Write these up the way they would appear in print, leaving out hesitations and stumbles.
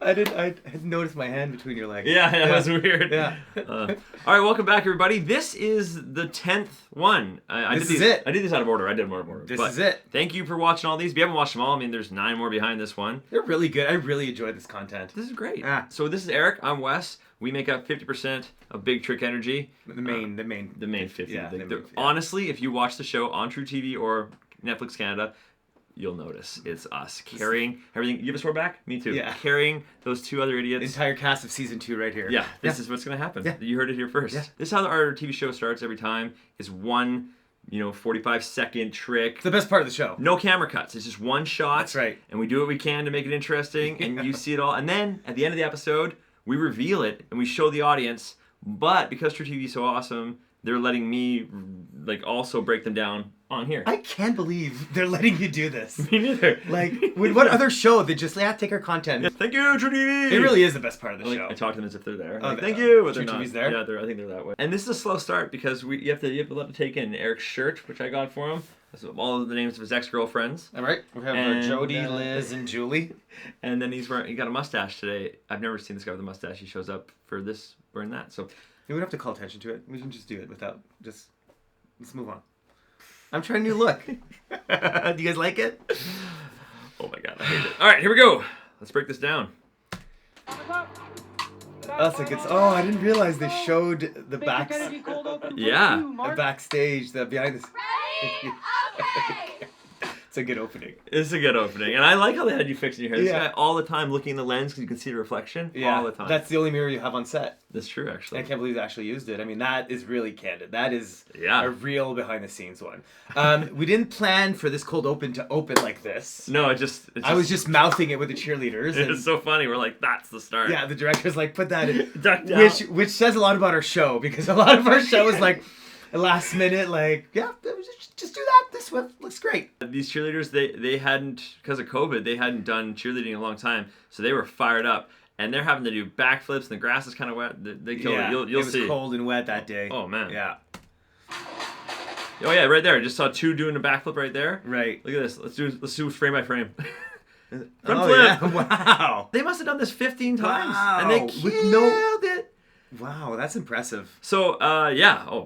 I had noticed my hand between your legs. Yeah, that was weird. Yeah. All right, welcome back, everybody. This is the 10th one. This is it. I did this out of order. I did them out of order. This is it. Thank you for watching all these. If you haven't watched them all, I mean, there's 9 more behind this one. They're really good. I really enjoyed this content. This is great. So this is Eric. I'm Wes. We make up 50% of Big Trick Energy. The main 50. Yeah, honestly, if you watch the show on True TV or Netflix Canada, you'll notice it's us carrying everything. You have a sore back? Me too. Yeah. Carrying those 2 other idiots. The entire cast of season 2 right here. Yeah. This is what's going to happen. Yeah. You heard it here first. Yeah. This is how our TV show starts every time. Is one, 45-second trick. It's the best part of the show. No camera cuts. It's just one shot. That's right. And we do what we can to make it interesting, and you see it all. And then at the end of the episode, we reveal it and we show the audience. But because True TV is so awesome, they're letting me also break them down on here. I can't believe they're letting you do this. Me neither. With what other show they just take our content? Yeah, thank you, True TV. It really is the best part of the show. I talk to them as if they're there. Oh, thank you. But True they're not. TV's there. Yeah, I think they're that way. And this is a slow start because you have to let it take in Eric's shirt, which I got for him. That's all of the names of his ex-girlfriends. All right. We have Jody, Liz, and Julie. And then he got a mustache today. I've never seen this guy with a mustache. He shows up for this, wearing that. So we don't have to call attention to it. We can just do it without let's move on. I'm trying a new look. Do you guys like it? Oh my god, I hate it. All right, here we go. Let's break this down. That's like I didn't realize they showed the backstage, the behind the scenes. It's a good opening. It's a good opening. And I like how they had you fixing your hair. This Yeah. guy all the time looking in the lens because you can see the reflection all the time. That's the only mirror you have on set. That's true, actually. I can't believe they actually used it. I mean, that is really candid. That is a real behind-the-scenes one. We didn't plan for this cold open to open like this. No, I was just mouthing it with the cheerleaders. It's so funny. We're like, that's the start. Yeah, the director's like, put that in. Duck down. Which says a lot about our show, because a lot of our show is like, last minute, just do that. This one looks great. These cheerleaders, they hadn't, because of COVID, they hadn't done cheerleading in a long time, so they were fired up. And they're having to do backflips, and the grass is kind of wet. They killed it. You'll see. It was cold and wet that day. Oh, man. Yeah. Oh, yeah, right there. I just saw 2 doing a backflip right there. Right. Look at this. Let's do frame by frame. Front flip. Yeah. Wow. They must have done this 15 times. Wow. And they killed it. Wow, that's impressive. So,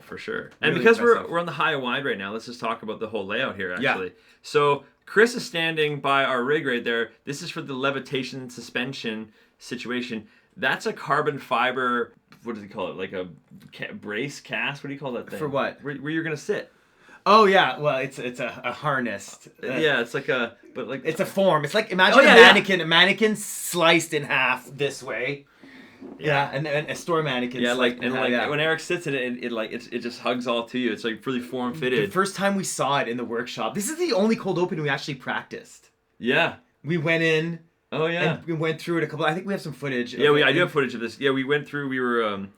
for sure. And Really because impressive. we're on the high and wide right now, let's just talk about the whole layout here, actually. Yeah. So, Chris is standing by our rig right there. This is for the levitation suspension situation. That's a carbon fiber, what does he call it? Like a brace cast? What do you call that thing? For what? Where you're going to sit. Oh, yeah. Well, it's a harness. Yeah, it's like it's a form. It's like, imagine a mannequin sliced in half this way. Yeah, and a store mannequin. Yeah, when Eric sits in it, it just hugs all to you. It's like really form fitted. The first time we saw it in the workshop, this is the only cold open we actually practiced. Yeah. We went in. Oh yeah. And we went through it a couple. I think we have some footage. Yeah, I do have footage of this. Yeah, we went through. We were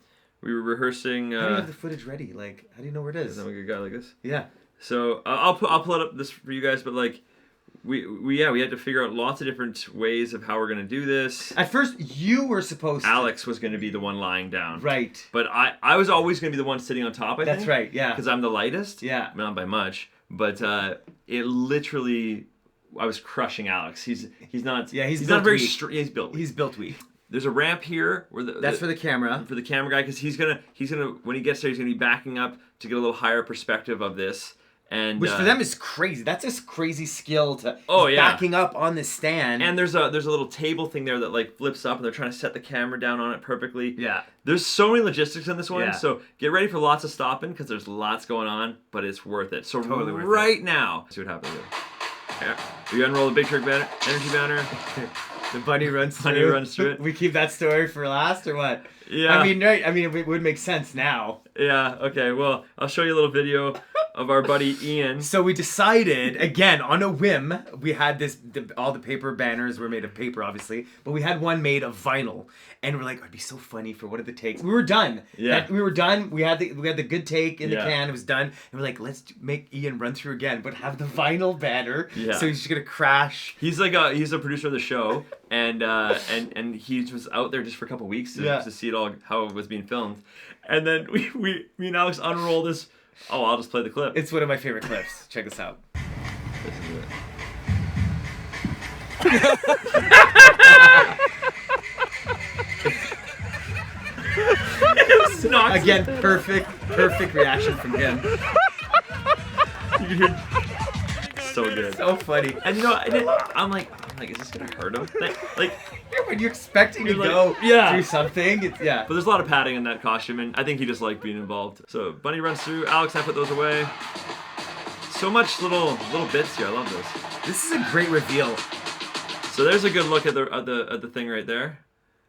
rehearsing. How do you have the footage ready? How do you know where it is? I'm a good guy like this. Yeah. So I'll pull it up this for you guys, but we had to figure out lots of different ways of how we're gonna do this. At first, you were supposed to. Alex was gonna be the one lying down. Right. But I was always gonna be the one sitting on top. I think. That's right. Yeah. Because I'm the lightest. Yeah. Not by much, but it literally, I was crushing Alex. He's not. Yeah. He's not very. He's built weak. There's a ramp here where that's for the camera. For the camera guy, because he's gonna when he gets there, he's gonna be backing up to get a little higher perspective of this. And which for them is crazy. That's a crazy skill to backing up on this stand. And there's a little table thing there that flips up, and they're trying to set the camera down on it perfectly. Yeah. There's so many logistics in this one, Yeah. so get ready for lots of stopping because there's lots going on, but it's worth it. So totally worth right now, see what happens here. Yeah. You unroll the Big Trick energy banner. The bunny runs through it. We keep that story for last, or what? Yeah. I mean, right? I mean, it would make sense now. Yeah. Okay. Well, I'll show you a little video of our buddy Ian. So we decided, again, on a whim, we had all the paper banners were made of paper, obviously, but we had one made of vinyl. And we're like, it'd be so funny for one of the takes. We were done. Yeah. We were done. We had the good take in the can. It was done. And we're like, let's make Ian run through again, but have the vinyl banner. Yeah. So he's just going to crash. He's he's a producer of the show, and he was out there just for a couple weeks to see it all, how it was being filmed. And then me and Alex unroll this. Oh, I'll just play the clip. It's one of my favorite clips. Check this out. This is it. Again, perfect reaction from him. You can hear. So good. So funny. And you know, I'm like, is this gonna hurt him? Like, When you're expecting to You're like, go yeah. do something, it's but there's a lot of padding in that costume, and I think he just liked being involved. So Bunny runs through. Alex, I put those away. So much little bits here. I love this. This is a great reveal. So there's a good look at the thing right there.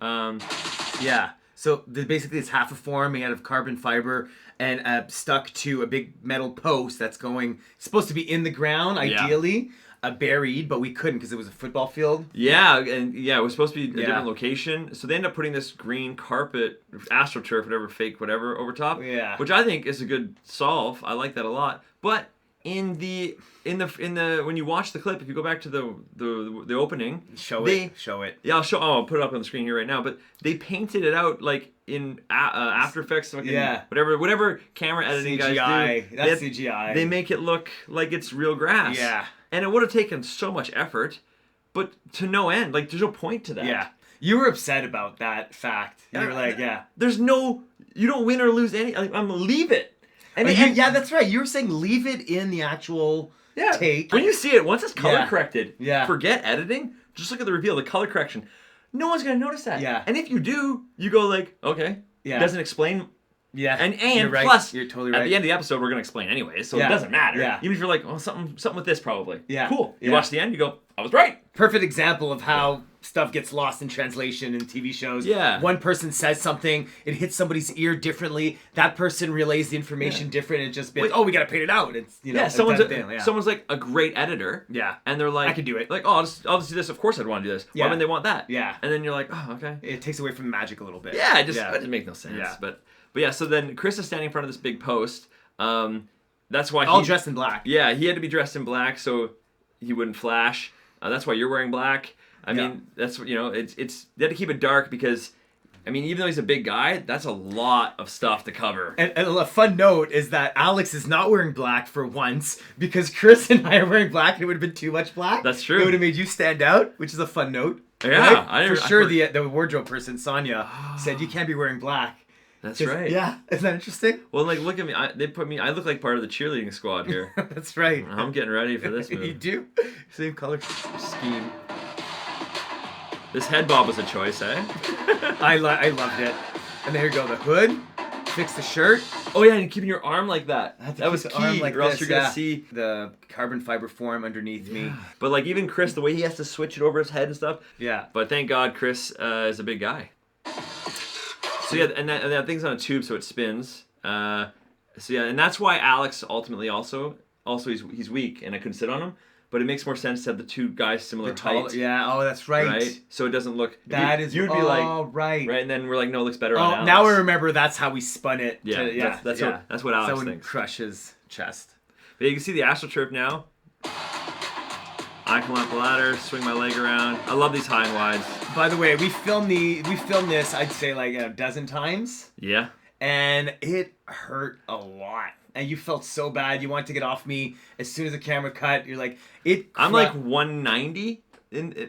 Yeah. So basically, it's half a form made out of carbon fiber and stuck to a big metal post that's supposed to be in the ground, ideally, buried, but we couldn't because it was a football field. Yeah, and it was supposed to be a different location. So they end up putting this green carpet, AstroTurf, whatever, fake whatever, over top. Yeah. Which I think is a good solve. I like that a lot. But in the when you watch the clip, if you go back to the opening, show it. Yeah, I'll put it up on the screen here right now. But they painted it out like in After Effects, whatever camera editing CGI. guys do. That's CGI. They make it look like it's real grass. Yeah. And it would have taken so much effort, but to no end. Like, there's no point to that. Yeah. You were upset about that fact. You were like, There's no, you don't win or lose any. Like, I'm gonna leave it. And, yeah, that's right. You were saying leave it in the actual take. When you see it, once it's color corrected, Yeah. forget editing. Just look at the reveal, the color correction. No one's gonna notice that. Yeah. And if you do, you go like, okay. Yeah. It doesn't explain. Yeah. And you're right. plus, you're totally at right. the end of the episode, we're gonna explain anyway, so Yeah. it doesn't matter. Yeah. Even if you're like, oh, something with this probably. Yeah. Cool. You Yeah. watch the end, you go, I was right. Perfect example of how stuff gets lost in translation in TV shows. Yeah. One person says something, it hits somebody's ear differently. That person relays the information different, and it just been, we gotta paint it out. It's someone's like a great editor. Yeah. And they're like, I can do it. Like, oh, I'll just do this. Of course, I'd want to do this. Why Yeah. would they want that? Yeah. And then you're like, oh, okay. It takes away from the magic a little bit. Yeah, it just makes no sense. Yeah. But yeah, so then Chris is standing in front of this big post. That's why all dressed in black. Yeah, he had to be dressed in black so he wouldn't flash. That's why you're wearing black. I mean, that's it's they had to keep it dark because, I mean, even though he's a big guy, that's a lot of stuff to cover. And a fun note is that Alex is not wearing black for once because Chris and I are wearing black and it would have been too much black. That's true. It would have made you stand out, which is a fun note. Yeah. Right? For sure, the wardrobe person, Sonia, said you can't be wearing black. That's right. Yeah, isn't that interesting? Well, like, look at me. I look like part of the cheerleading squad here. That's right. I'm getting ready for this move. You do. Same color scheme. This head bob was a choice, eh? I loved it. And there you go, the hood. Fix the shirt. Oh yeah, and keeping your arm like that. That was key, arm like or else this, you're gonna see the carbon fiber form underneath me. But like even Chris, the way he has to switch it over his head and stuff. Yeah. But thank God Chris is a big guy. So yeah, and that thing's on a tube, so it spins. So yeah, and that's why Alex ultimately also he's weak, and I couldn't sit on him. But it makes more sense to have the two guys similar height. Yeah. Oh, that's right. Right. So it doesn't look. You'd be like, right. Right, and then we're like, no, it looks better on Alex. Now I remember that's how we spun it. Yeah. That's what Alex Someone thinks. crush his chest. But you can see the AstroTurf now. I come up the ladder, swing my leg around. I love these high and wides. By the way, we filmed this, I'd say like a dozen times. Yeah. And it hurt a lot. And you felt so bad. You wanted to get off me as soon as the camera cut. You're like, I'm like 190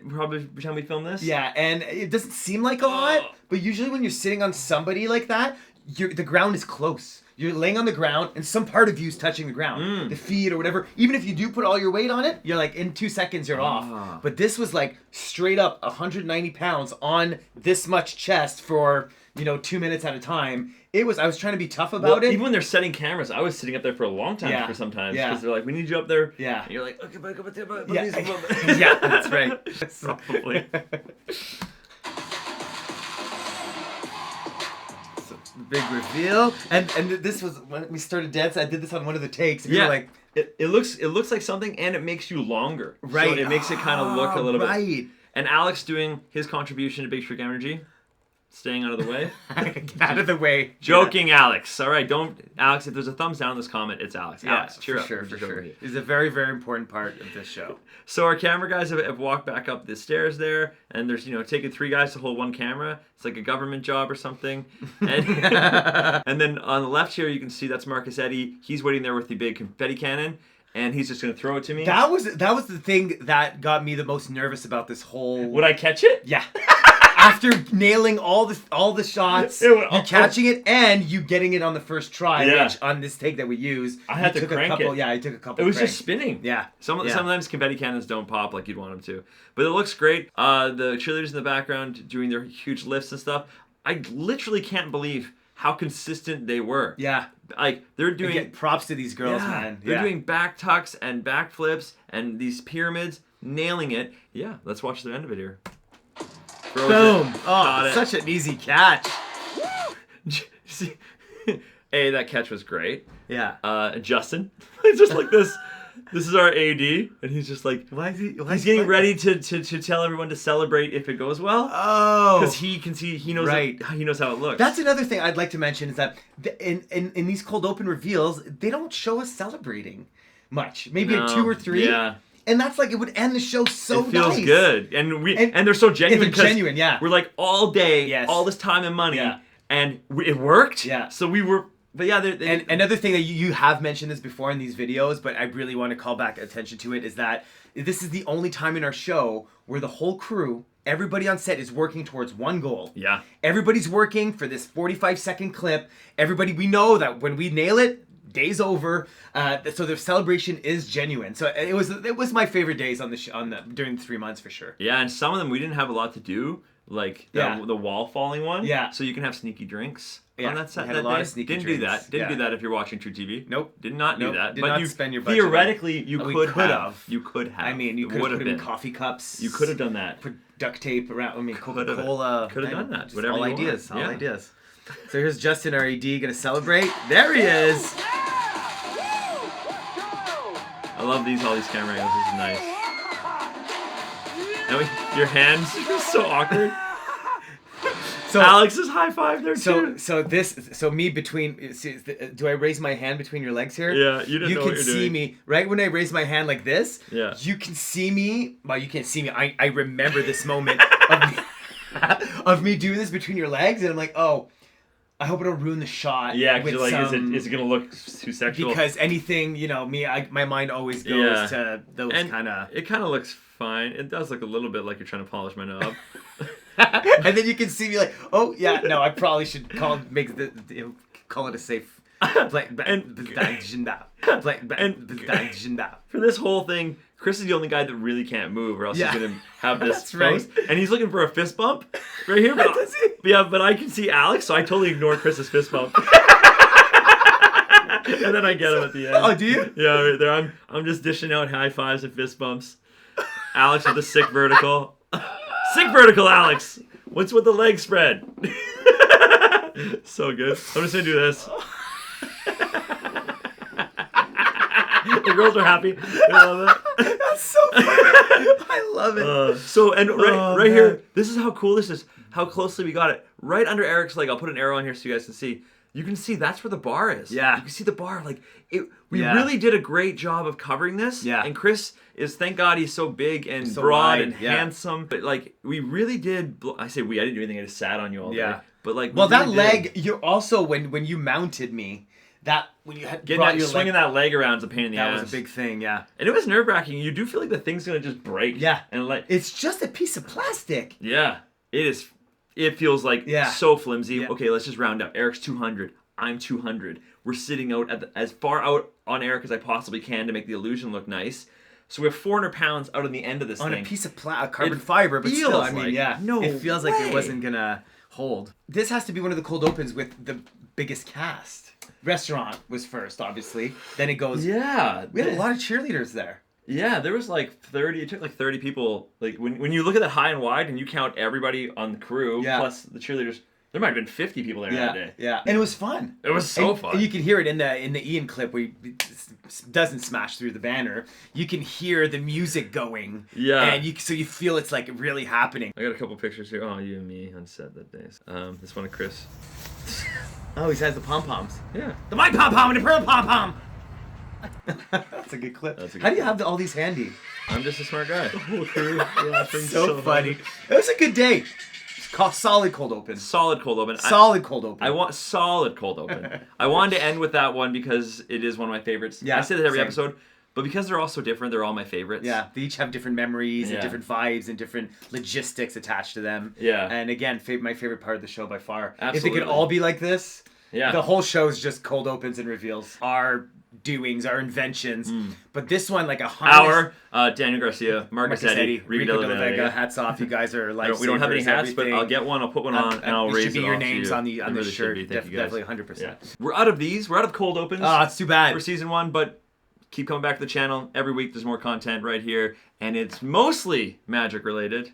probably every time we film this. Yeah, and it doesn't seem like a lot, but usually when you're sitting on somebody like that, the ground is close. You're laying on the ground, and some part of you is touching the ground, the feet or whatever. Even if you do put all your weight on it, you're like, in 2 seconds, you're off. But this was like straight up 190 pounds on this much chest for 2 minutes at a time. I was trying to be tough about it. Even when they're setting cameras, I was sitting up there for a long time for sometimes. Because they're like, we need you up there. Yeah. And you're like, okay, but yeah, that's right. Probably. Big reveal, and this was when we started dancing. I did this on one of the takes. And yeah, like it looks like something, and it makes you longer. Right, so it makes it kind of look a little bit. And Alex doing his contribution to Big Trick Energy, staying out of the way. Get out of the way. Joking, Alex. All right, Alex. If there's a thumbs down in this comment, it's Alex. Yeah, Alex, cheer up. For sure. It's a very, very important part of this show. So our camera guys have walked back up the stairs there, and there's taking 3 guys to hold one camera. It's like a government job or something. And, and then on the left here, you can see that's Marcus Eddy. He's waiting there with the big confetti cannon, and he's just gonna throw it to me. That was the thing that got me the most nervous about this whole. Would I catch it? Yeah. after nailing all the shots, you catching it and you getting it on the first try. Yeah. Which on this take that we use, I had to crank it. Yeah, I took a couple. It was cranks. just spinning. Yeah. Sometimes confetti cannons don't pop like you'd want them to. But it looks great. The cheerleaders in the background doing their huge lifts and stuff. I literally can't believe how consistent they were. Yeah. Like, they're doing... Get props to these girls, man. They're doing back tucks and back flips and these pyramids, nailing it. Yeah, let's watch the end of it here. Boom. Oh, such an easy catch. Hey, that catch was great. Yeah. Justin, it's just like this. This is our AD, and he's just like, he's getting ready to tell everyone to celebrate if it goes well. Oh, because he can see, he knows, he knows how it looks. That's another thing I'd like to mention is that in these cold open reveals, they don't show us celebrating much. Maybe a 2 or 3. Yeah. And that's like, it would end the show so nice. It feels good, and they're so genuine. They're genuine, yeah. We're like all day, all this time and money, and it worked. Yeah. So we were. But yeah, and another thing that you have mentioned this before in these videos, but I really want to call back attention to it, is that this is the only time in our show where the whole crew, everybody on set is working towards one goal. Yeah. Everybody's working for this 45-second clip. We know that when we nail it, day's over. So the celebration is genuine. So it was my favorite days during the 3 months for sure. Yeah, and some of them we didn't have a lot to do, like the wall falling one. Yeah. So you can have sneaky drinks. Yeah, on that set. had a lot of sneaky Didn't drinks. do that. Didn't do that if you're watching True TV. Nope. Did not do that. Did but not you spend your budget. theoretically you could have. You could have. I mean, you could have put them in coffee cups. You could have done that. Put duct tape around. I mean, Coca-Cola. Could have done that. Whatever. All ideas. All ideas. So here's Justin, our AD, gonna celebrate. There he is. I love all these camera angles. This is nice. Now your hands are so awkward. So Alex's high five there too. So me between. Do I raise my hand between your legs here? Yeah, you didn't know what you're doing. You can see me right when I raise my hand like this. Yeah. You can see me. Well, you can't see me. I remember this moment of me doing this between your legs, and I'm like, oh, I hope I don't ruin the shot. Yeah, because you're like, is it gonna look too sexual? Because anything, my mind always goes to those kind of. It kind of looks fine. It does look a little bit like you're trying to polish my knob. And then you can see me like, oh yeah, no, I probably should call it a safe. For this whole thing, Chris is the only guy that really can't move, or else he's gonna have this That's right. post. And he's looking for a fist bump right here. But, but I can see Alex, so I totally ignore Chris's fist bump. And then I get him at the end. Oh, do you? Yeah, right there. I'm just dishing out high fives and fist bumps. Alex with the sick vertical. Sick vertical, Alex. What's with the leg spread? So good. I'm just gonna do this. The girls are happy. They love it. That's so funny. I love it. Right here, this is how cool this is. How closely we got it. Right under Eric's leg. I'll put an arrow on here so you guys can see. You can see that's where the bar is. Yeah. You can see the bar. Like we really did a great job of covering this. Yeah. And Chris is, thank God, he's so big and so broad and handsome. But like we really did. I say we. I didn't do anything. I just sat on you all day. But like. Well, that leg. You're also when you mounted me. When you had swinging that leg around is a pain in the ass. That was a big thing, yeah. And it was nerve wracking. You do feel like the thing's gonna just break. Yeah. And like it's just a piece of plastic. Yeah. It is. It feels like so flimsy. Yeah. Okay, let's just round up. Eric's 200. I'm 200. We're sitting out as far out on Eric as I possibly can to make the illusion look nice. So we have 400 pounds out on the end of this on thing. A piece of carbon fiber, but still, I mean, it feels way. Like it wasn't gonna hold. This has to be one of the cold opens with the biggest cast. Restaurant was first, obviously. Then it goes. Yeah. We had a lot of cheerleaders there. Yeah, there was like 30. It took like 30 people. Like when you look at that high and wide and you count everybody on the crew plus the cheerleaders. There might have been 50 people there that day. Yeah, and it was fun. It was so fun. And you can hear it in the Ian clip where it doesn't smash through the banner. You can hear the music going. Yeah. And so you feel it's like really happening. I got a couple pictures here. Oh, you and me on set that day. This one of Chris. Oh, he has the pom-poms. Yeah. The white pom-pom and the pearl pom-pom. That's a good clip. How do you have all these handy? I'm just a smart guy. So funny. It was a good day. Solid cold open. Solid cold open. Solid cold open. I want solid cold open. I wanted to end with that one because it is one of my favorites. Yeah, I say that every episode, But because they're all so different, they're all my favorites. Yeah, they each have different memories Yeah. and different vibes and different logistics attached to them. Yeah. And again, my favorite part of the show by far. If Absolutely. they could all be like this, Yeah. the whole show is just cold opens and reveals our doings, our inventions. But this one, like a harness... Daniel Garcia, Mark Gassetti, Rico de la Vega, hats off. You guys are lifesavers. We don't have any hats, everything. but I'll get one. I'll put one on, and I'll raise it. It should be your off to names you. on the It really shirt. should be. Thank you guys. Definitely 100%. Yeah. We're out of these. We're out of cold opens. Oh, it's too bad. For season 1, but keep coming back to the channel. Every week there's more content right here, and it's mostly magic related.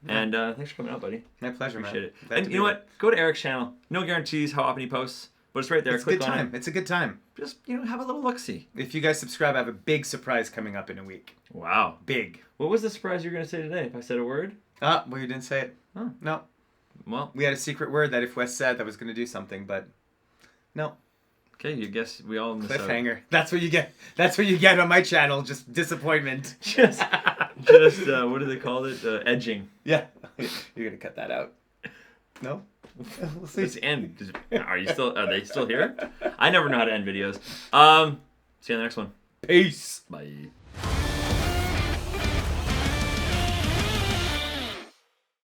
And thanks for coming out, buddy. My pleasure, Appreciate man. it. Glad And to you be know here. what? Go to Eric's channel. No guarantees how often he posts, but it's right there. It's a Click good on time. it. It's a good time. Just, have a little look-see. If you guys subscribe, I have a big surprise coming up in a week. Wow. Big. What was the surprise you were going to say today if I said a word? Well, you didn't say it. Oh. No. Well, We had a secret word that if Wes said, that was going to do something, but no. okay, you guess we all miss out. Cliffhanger. That's what you get. That's what you get on my channel. Just disappointment. Just what do they call it? Edging. Yeah. You're going to cut that out. No? We'll see. It's end. Are they still here? I never know how to end videos. See you on the next one. Peace. Bye.